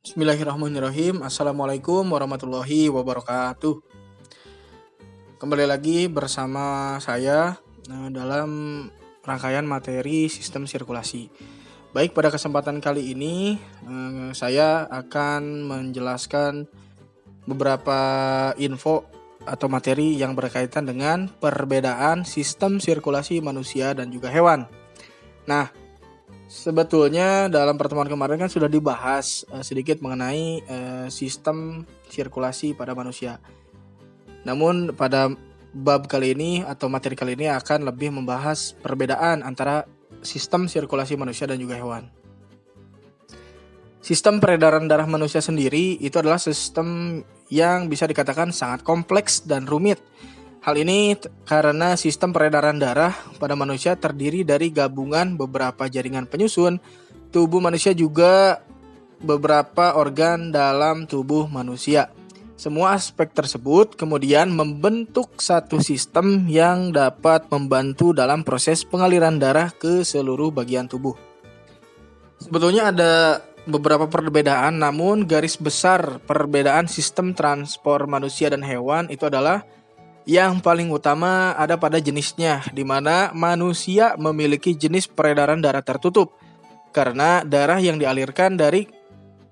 Bismillahirrahmanirrahim. Assalamualaikum warahmatullahi wabarakatuh. Kembali lagi bersama saya dalam rangkaian materi sistem sirkulasi. Baik, pada kesempatan kali ini saya akan menjelaskan beberapa info atau materi yang berkaitan dengan perbedaan sistem sirkulasi manusia dan juga hewan. Nah, sebetulnya dalam pertemuan kemarin kan sudah dibahas sedikit mengenai sistem sirkulasi pada manusia. Namun pada bab kali ini atau materi kali ini akan lebih membahas perbedaan antara sistem sirkulasi manusia dan juga hewan. Sistem peredaran darah manusia sendiri itu adalah sistem yang bisa dikatakan sangat kompleks dan rumit. Hal ini karena sistem peredaran darah pada manusia terdiri dari gabungan beberapa jaringan penyusun tubuh manusia juga beberapa organ dalam tubuh manusia. Semua aspek tersebut kemudian membentuk satu sistem yang dapat membantu dalam proses pengaliran darah ke seluruh bagian tubuh. Sebetulnya ada beberapa perbedaan, namun garis besar perbedaan sistem transport manusia dan hewan itu adalah yang paling utama ada pada jenisnya, di mana manusia memiliki jenis peredaran darah tertutup karena darah yang dialirkan dari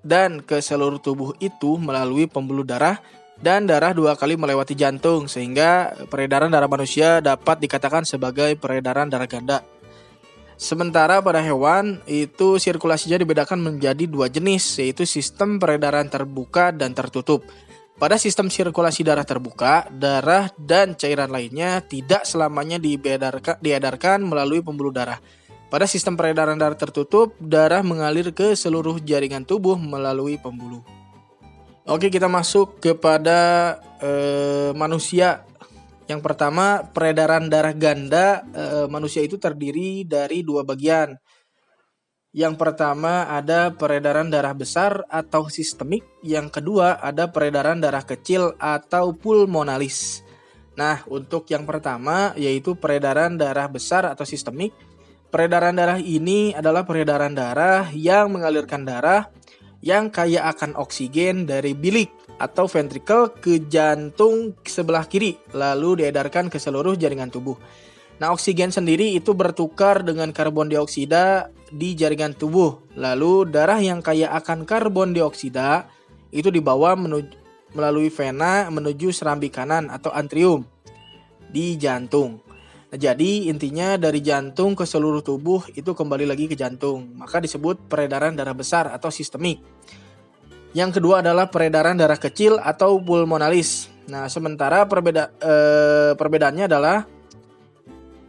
dan ke seluruh tubuh itu melalui pembuluh darah dan darah 2 kali melewati jantung, sehingga peredaran darah manusia dapat dikatakan sebagai peredaran darah ganda. Sementara pada hewan itu sirkulasinya dibedakan menjadi 2 jenis, yaitu sistem peredaran terbuka dan tertutup. Pada sistem sirkulasi darah terbuka, darah dan cairan lainnya tidak selamanya diedarkan melalui pembuluh darah. Pada sistem peredaran darah tertutup, darah mengalir ke seluruh jaringan tubuh melalui pembuluh. Oke, kita masuk kepada manusia. Yang pertama, peredaran darah ganda manusia itu terdiri dari 2 bagian. Yang pertama ada peredaran darah besar atau sistemik, yang kedua ada peredaran darah kecil atau pulmonalis. Nah, untuk yang pertama yaitu peredaran darah besar atau sistemik. Peredaran darah ini adalah peredaran darah yang mengalirkan darah yang kaya akan oksigen dari bilik atau ventrikel ke jantung sebelah kiri, lalu diedarkan ke seluruh jaringan tubuh. Nah, oksigen sendiri itu bertukar dengan karbon dioksida di jaringan tubuh. Lalu darah yang kaya akan karbon dioksida itu dibawa melalui vena menuju serambi kanan atau atrium di jantung. Nah, jadi intinya dari jantung ke seluruh tubuh itu kembali lagi ke jantung. Maka disebut peredaran darah besar atau sistemik. Yang kedua adalah peredaran darah kecil atau pulmonalis. Nah, sementara perbedaannya adalah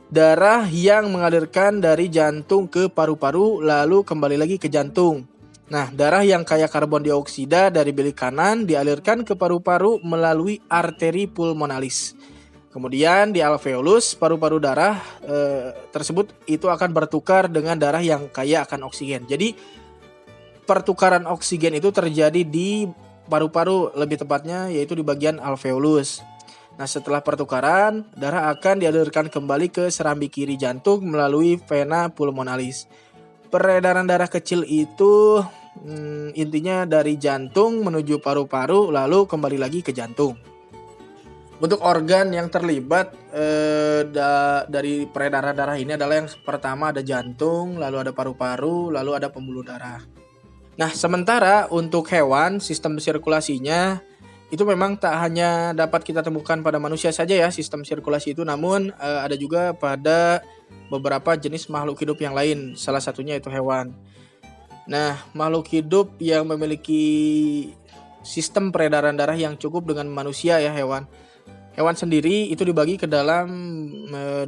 darah yang mengalirkan dari jantung ke paru-paru lalu kembali lagi ke jantung. Nah, darah yang kaya karbon dioksida dari bilik kanan dialirkan ke paru-paru melalui arteri pulmonalis. Kemudian di alveolus paru-paru darah tersebut itu akan bertukar dengan darah yang kaya akan oksigen. Jadi pertukaran oksigen itu terjadi di paru-paru, lebih tepatnya yaitu di bagian alveolus. Nah, setelah pertukaran, darah akan dialirkan kembali ke serambi kiri jantung melalui vena pulmonalis. Peredaran darah kecil itu intinya dari jantung menuju paru-paru lalu kembali lagi ke jantung. Untuk organ yang terlibat dari peredaran darah ini adalah yang pertama ada jantung, lalu ada paru-paru, lalu ada pembuluh darah. Nah, sementara untuk hewan, sistem sirkulasinya itu memang tak hanya dapat kita temukan pada manusia saja ya sistem sirkulasi itu, namun ada juga pada beberapa jenis makhluk hidup yang lain, salah satunya itu hewan. Nah, makhluk hidup yang memiliki sistem peredaran darah yang cukup dengan manusia ya hewan. Hewan sendiri itu dibagi ke dalam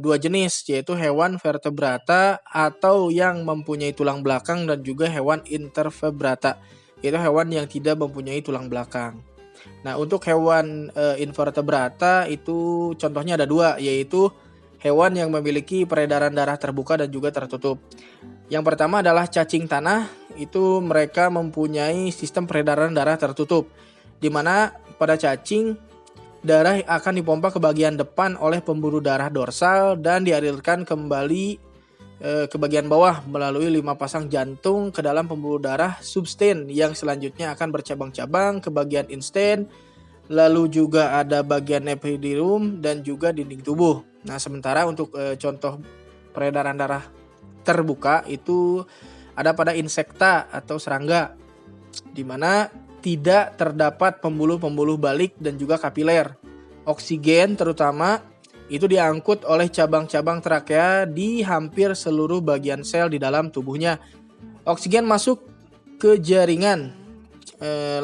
2 jenis, yaitu hewan vertebrata atau yang mempunyai tulang belakang dan juga hewan intervertebrata, yaitu hewan yang tidak mempunyai tulang belakang. Nah, untuk hewan invertebrata itu contohnya ada 2, yaitu hewan yang memiliki peredaran darah terbuka dan juga tertutup. Yang pertama adalah cacing tanah, itu mereka mempunyai sistem peredaran darah tertutup, di mana pada cacing darah akan dipompa ke bagian depan oleh pembuluh darah dorsal dan dialirkan kembali ke bagian bawah melalui 5 pasang jantung ke dalam pembuluh darah substain yang selanjutnya akan bercabang-cabang ke bagian intestine, lalu juga ada bagian epididymium dan juga dinding tubuh. Nah, sementara untuk contoh peredaran darah terbuka itu ada pada insekta atau serangga, di mana tidak terdapat pembuluh-pembuluh balik dan juga kapiler. Oksigen terutama itu diangkut oleh cabang-cabang trakea di hampir seluruh bagian sel di dalam tubuhnya. Oksigen masuk ke jaringan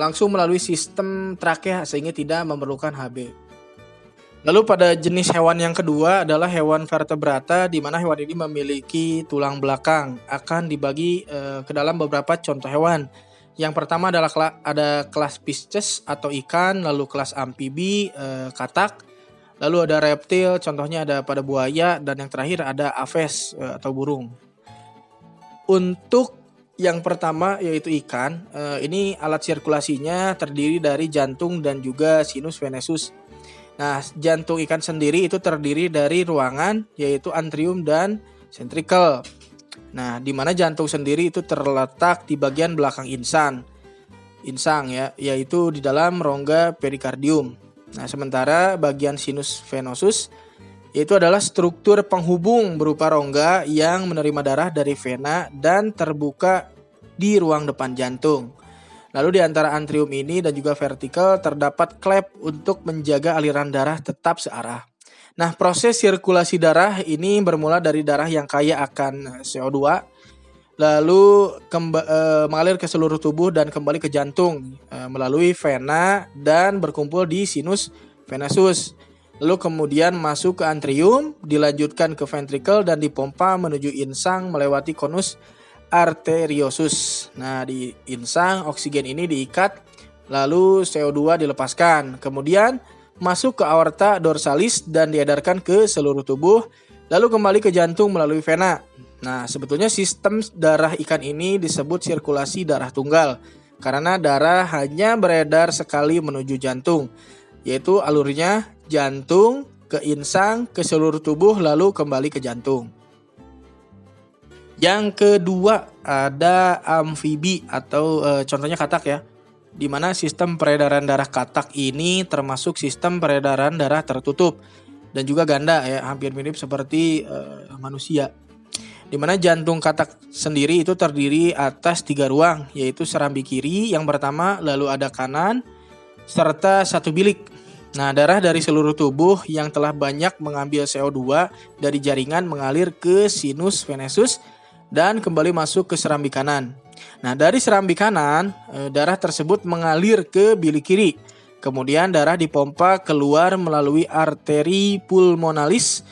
langsung melalui sistem trakea sehingga tidak memerlukan HB. Lalu pada jenis hewan yang kedua adalah hewan vertebrata, di mana hewan ini memiliki tulang belakang. Akan dibagi ke dalam beberapa contoh hewan. Yang pertama adalah ada kelas Pisces atau ikan, lalu kelas amfibi, katak. Lalu ada reptil, contohnya ada pada buaya, dan yang terakhir ada aves atau burung. Untuk yang pertama yaitu ikan, ini alat sirkulasinya terdiri dari jantung dan juga sinus venesus. Nah, jantung ikan sendiri itu terdiri dari ruangan yaitu antrium dan ventricle. Nah, di mana jantung sendiri itu terletak di bagian belakang insang ya, yaitu di dalam rongga perikardium. Nah, sementara bagian sinus venosus itu adalah struktur penghubung berupa rongga yang menerima darah dari vena dan terbuka di ruang depan jantung. Lalu di antara antrium ini dan juga vertical terdapat klep untuk menjaga aliran darah tetap searah. Nah, proses sirkulasi darah ini bermula dari darah yang kaya akan CO2, lalu mengalir ke seluruh tubuh dan kembali ke jantung melalui vena dan berkumpul di sinus venosus. Lalu kemudian masuk ke antrium, dilanjutkan ke ventricle dan dipompa menuju insang melewati konus arteriosus. Nah, di insang oksigen ini diikat, lalu CO2 dilepaskan. Kemudian masuk ke aorta dorsalis dan diedarkan ke seluruh tubuh, lalu kembali ke jantung melalui vena. Nah, sebetulnya sistem darah ikan ini disebut sirkulasi darah tunggal karena darah hanya beredar sekali menuju jantung, yaitu alurnya jantung ke insang ke seluruh tubuh lalu kembali ke jantung. Yang kedua ada amfibi atau contohnya katak ya, di mana sistem peredaran darah katak ini termasuk sistem peredaran darah tertutup dan juga ganda ya, hampir mirip seperti manusia. Di mana jantung katak sendiri itu terdiri atas 3 ruang, yaitu serambi kiri yang pertama, lalu ada kanan, serta 1 bilik. Nah, darah dari seluruh tubuh yang telah banyak mengambil CO2 dari jaringan mengalir ke sinus venesus dan kembali masuk ke serambi kanan. Nah, dari serambi kanan, darah tersebut mengalir ke bilik kiri. Kemudian darah dipompa keluar melalui arteri pulmonalis.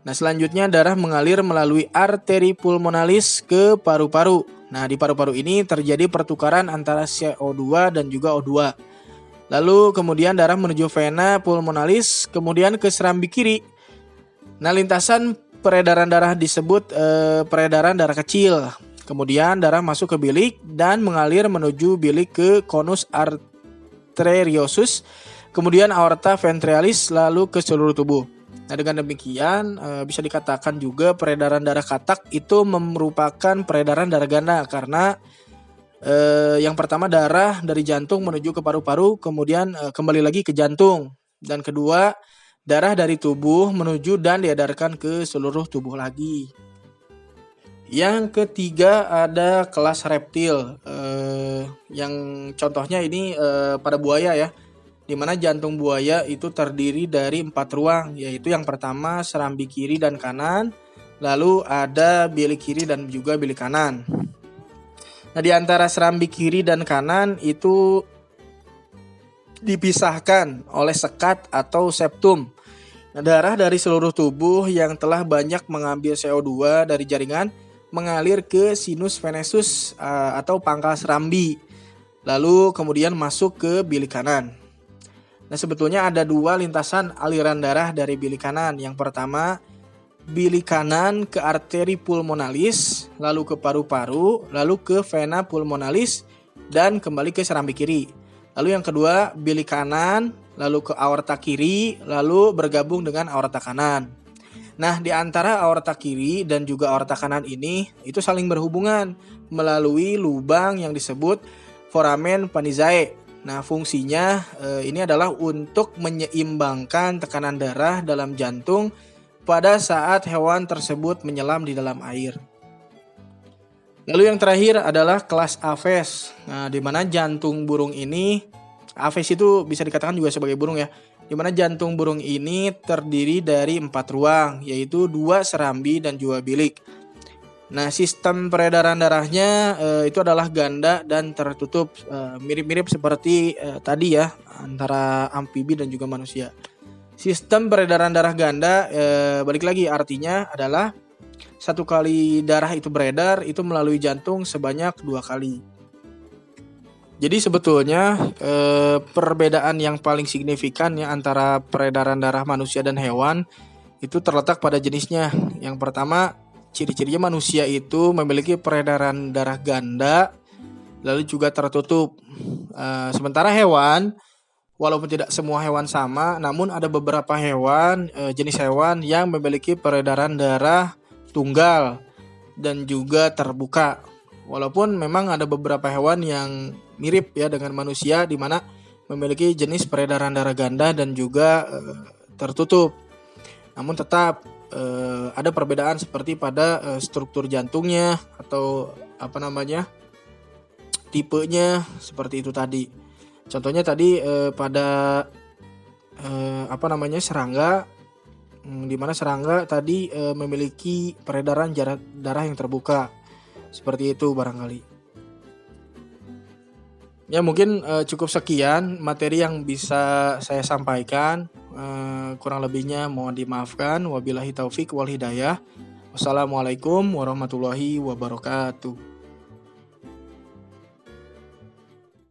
Nah, selanjutnya darah mengalir melalui arteri pulmonalis ke paru-paru. Nah, di paru-paru ini terjadi pertukaran antara CO2 dan juga O2. Lalu kemudian darah menuju vena pulmonalis, kemudian ke serambi kiri. Nah, lintasan peredaran darah disebut peredaran darah kecil. Kemudian darah masuk ke bilik dan mengalir menuju bilik ke konus arteriosus, kemudian aorta ventralis, lalu ke seluruh tubuh. Nah, dengan demikian bisa dikatakan juga peredaran darah katak itu merupakan peredaran darah ganda karena yang pertama darah dari jantung menuju ke paru-paru, kemudian kembali lagi ke jantung. Dan kedua, darah dari tubuh menuju dan diedarkan ke seluruh tubuh lagi. Yang ketiga ada kelas reptil, yang contohnya ini pada buaya ya, di mana jantung buaya itu terdiri dari 4 ruang, yaitu yang pertama serambi kiri dan kanan, lalu ada bilik kiri dan juga bilik kanan. Nah, di antara serambi kiri dan kanan itu dipisahkan oleh sekat atau septum. Nah, darah dari seluruh tubuh yang telah banyak mengambil CO2 dari jaringan mengalir ke sinus venesus atau pangkal serambi, lalu kemudian masuk ke bilik kanan. Nah, sebetulnya ada 2 lintasan aliran darah dari bilik kanan. Yang pertama, bilik kanan ke arteri pulmonalis, lalu ke paru-paru, lalu ke vena pulmonalis, dan kembali ke serambi kiri. Lalu yang kedua, bilik kanan, lalu ke aorta kiri, lalu bergabung dengan aorta kanan. Nah, di antara aorta kiri dan juga aorta kanan ini itu saling berhubungan melalui lubang yang disebut foramen Panizae. Nah, fungsinya ini adalah untuk menyeimbangkan tekanan darah dalam jantung pada saat hewan tersebut menyelam di dalam air. Lalu yang terakhir adalah kelas Aves. Nah, di mana jantung burung ini, Aves itu bisa dikatakan juga sebagai burung ya, di mana jantung burung ini terdiri dari 4 ruang, yaitu 2 serambi dan 2 bilik. Nah, sistem peredaran darahnya itu adalah ganda dan tertutup, mirip-mirip seperti tadi ya, antara amfibi dan juga manusia. Sistem peredaran darah ganda, balik lagi artinya adalah 1 kali darah itu beredar itu melalui jantung sebanyak 2 kali. Jadi sebetulnya perbedaan yang paling signifikan ya antara peredaran darah manusia dan hewan itu terletak pada jenisnya. Yang pertama, ciri-cirinya manusia itu memiliki peredaran darah ganda lalu juga tertutup. Sementara hewan, walaupun tidak semua hewan sama, namun ada beberapa hewan, jenis hewan yang memiliki peredaran darah tunggal dan juga terbuka. Walaupun memang ada beberapa hewan yang mirip ya dengan manusia di mana memiliki jenis peredaran darah ganda dan juga tertutup. Namun tetap ada perbedaan seperti pada struktur jantungnya atau tipenya seperti itu tadi. Contohnya tadi pada serangga, di mana serangga tadi memiliki peredaran darah yang terbuka. Seperti itu barangkali. Ya mungkin cukup sekian materi yang bisa saya sampaikan. Kurang lebihnya mohon dimaafkan. Wabillahi taufik wal hidayah. Wassalamualaikum warahmatullahi wabarakatuh.